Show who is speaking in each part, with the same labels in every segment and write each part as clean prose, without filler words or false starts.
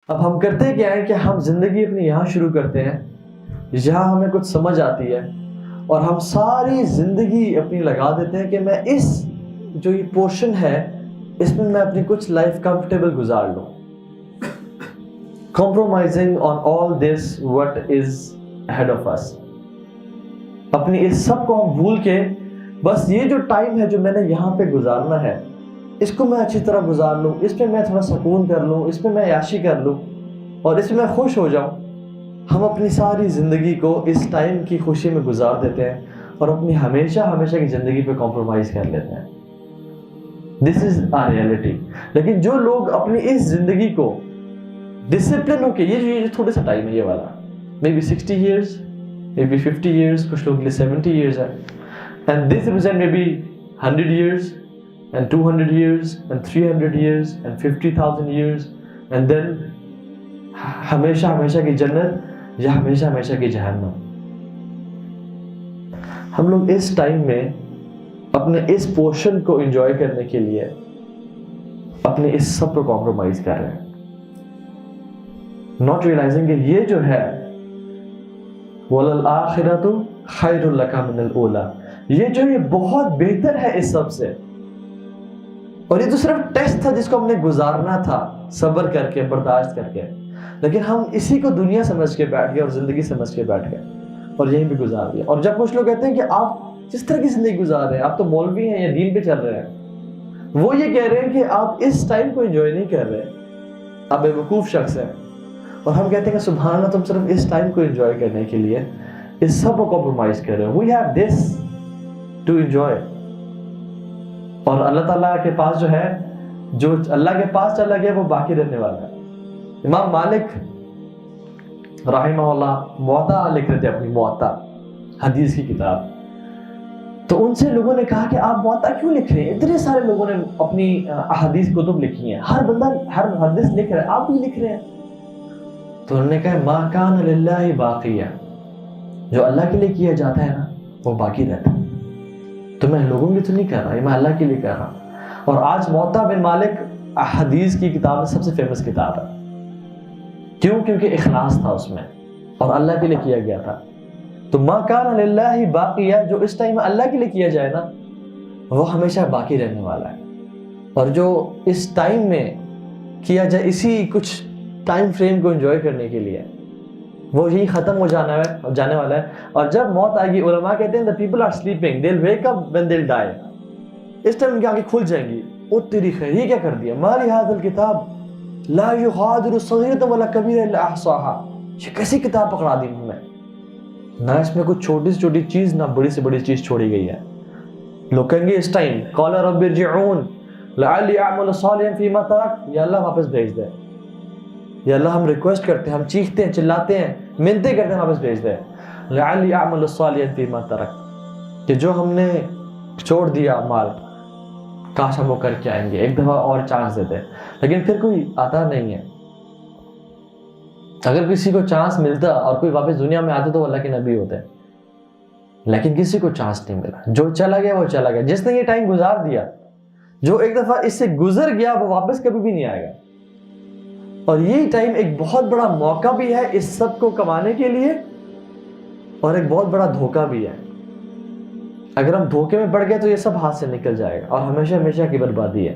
Speaker 1: اب ہم کرتے کیا ہے کہ ہم زندگی اپنی یہاں شروع کرتے ہیں جہاں ہمیں کچھ سمجھ آتی ہے، اور ہم ساری زندگی اپنی لگا دیتے ہیں کہ میں اس جو یہ پورشن ہے اس میں اپنی کچھ لائف کمفرٹیبل گزار لوں، compromising on all this what is ahead of us. اپنی اس سب کو ہم بھول کے بس یہ جو ٹائم ہے جو میں نے یہاں پہ گزارنا ہے اس کو میں اچھی طرح گزار لوں، اس پہ میں تھوڑا سکون کر لوں، اس پہ میں عیاشی کر لوں اور اس میں میں خوش ہو جاؤں. ہم اپنی ساری زندگی کو اس ٹائم کی خوشی میں گزار دیتے ہیں اور اپنی ہمیشہ کی زندگی پہ کمپرومائز کر لیتے ہیں. دس از آ ریئلٹی. لیکن جو لوگ اپنی اس زندگی کو ڈسپلن ہو کے یہ جو تھوڑا سا ٹائم ہے یہ والا may be 60 years may be 50 years, کچھ لوگ کے لیے 70 ایئرس ہے، and this represent may be 100 years and 200 years and 300 years and 50,000 years and then ہمیشہ کی جنت یا ہمیشہ کی جہنم. ہم لوگ اس ٹائم میں اپنے اس پورشن کو انجوائے کرنے کے لیے اپنے اس سب کو کمپرومائز کر رہے ہیں، ناٹ ریئلائزنگ کہ یہ جو ہے وَلَلْآخِرَةُ خَيْرٌ لَكَ مِنَ الْأُولَى، یہ جو یہ بہت بہتر ہے اس سب سے. اور یہ تو صرف ٹیسٹ تھا جس کو ہم نے گزارنا تھا صبر کر کے، برداشت کر کے، لیکن ہم اسی کو دنیا سمجھ کے بیٹھ گئے اور زندگی سمجھ کے بیٹھ گئے اور یہیں بھی گزار دیا. اور جب کچھ لوگ کہتے ہیں کہ آپ جس طرح کی زندگی گزار رہے ہیں، آپ تو مولوی ہیں یا دین پہ چل رہے ہیں، وہ یہ کہہ رہے ہیں کہ آپ اس ٹائم کو انجوائے نہیں کر رہے، آپ بے وقوف شخص ہیں. اور ہم کہتے ہیں کہ سبحان اللہ، تم صرف اس ٹائم کو انجوائے کرنے کے لیے اس سب کو کمپرومائز کر رہے ہو. We have this to enjoy. اور اللہ تعالیٰ کے پاس جو ہے، جو اللہ کے پاس چلا گیا وہ باقی رہنے والا ہے. امام مالک رحمہ اللہ موطا لکھ رہے تھے، اپنی موطا حدیث کی کتاب. تو ان سے لوگوں نے کہا کہ آپ موطا کیوں لکھ رہے ہیں؟ اتنے سارے لوگوں نے اپنی احادیث کتب لکھی ہیں، ہر بندہ ہر محدث لکھ رہا ہے، آپ بھی لکھ رہے ہیں. تو انہوں نے کہا ما کان للہ باقیہ، جو اللہ کے لیے کیا جاتا ہے نا وہ باقی رہتا ہے. تو میں لوگوں کے لیے تو نہیں کر رہا، میں اللہ کے لیے کر رہا ہوں. اور آج موطا بن مالک حدیث کی کتاب میں سب سے فیمس کتاب ہے. کیوں؟ کیونکہ اخلاص تھا اس میں اور اللہ کے لیے کیا گیا تھا. تو ما کان للہ باقیہ، جو اس ٹائم اللہ کے لیے کیا جائے نا وہ ہمیشہ باقی رہنے والا ہے. اور جو اس ٹائم میں کیا جائے اسی کچھ ٹائم فریم کو انجوائے کرنے کے لیے، وہ یہی ختم ہو جانے والا ہے. اور جب موت آئے گی، علماء کہتے ہیں the people are sleeping, they'll wake up when they'll die. اس ٹائم ان کی آنکھیں کھل جائیں گی، او تیری خیر یہ کیا کر دیا، ما لهذا الكتاب لا يغادر صغيرة ولا كبيرة الا احصاها. یہ کیسی کتاب پکڑا دی ہمیں، نہ اس میں کوئی چھوٹی سے چھوٹی چیز نہ بڑی سے بڑی چیز چھوڑی گئی ہے. لوگ کہیں گے اس ٹائم قال رب ارجعون لعلی اعمل صالحا فيما تركت، یا اللہ واپس بھیج دے، یا اللہ ہم ریکویسٹ کرتے ہیں، ہم چیختے ہیں، چلاتے ہیں، منتیں کرتے ہیں واپس بھیج دے. لعلی اعمل صالحا فيما تركت، کہ جو ہم نے چھوڑ دیا اعمال کاش ہم وہ کر کے آئیں گے، ایک دفعہ اور چانس دیتے. لیکن پھر کوئی آتا نہیں ہے. اگر کسی کو چانس ملتا اور کوئی واپس دنیا میں آتے تو وہ اللہ کے نبی ہوتے، لیکن کسی کو چانس نہیں ملا. جو چلا گیا وہ چلا گیا. جس نے یہ ٹائم گزار دیا، جو ایک دفعہ اس سے گزر گیا وہ واپس کبھی بھی نہیں آئے گا. اور یہ ٹائم ایک بہت بڑا موقع بھی ہے اس سب کو کمانے کے لیے، اور ایک بہت بڑا دھوکہ بھی ہے. اگر ہم دھوکے میں پڑ گئے تو یہ سب ہاتھ سے نکل جائے گا اور ہمیشہ کی بربادی ہے.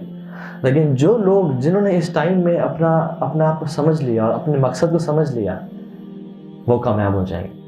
Speaker 1: لیکن جو لوگ جنہوں نے اس ٹائم میں اپنا آپ کو سمجھ لیا اور اپنے مقصد کو سمجھ لیا وہ کامیاب ہو جائیں گے.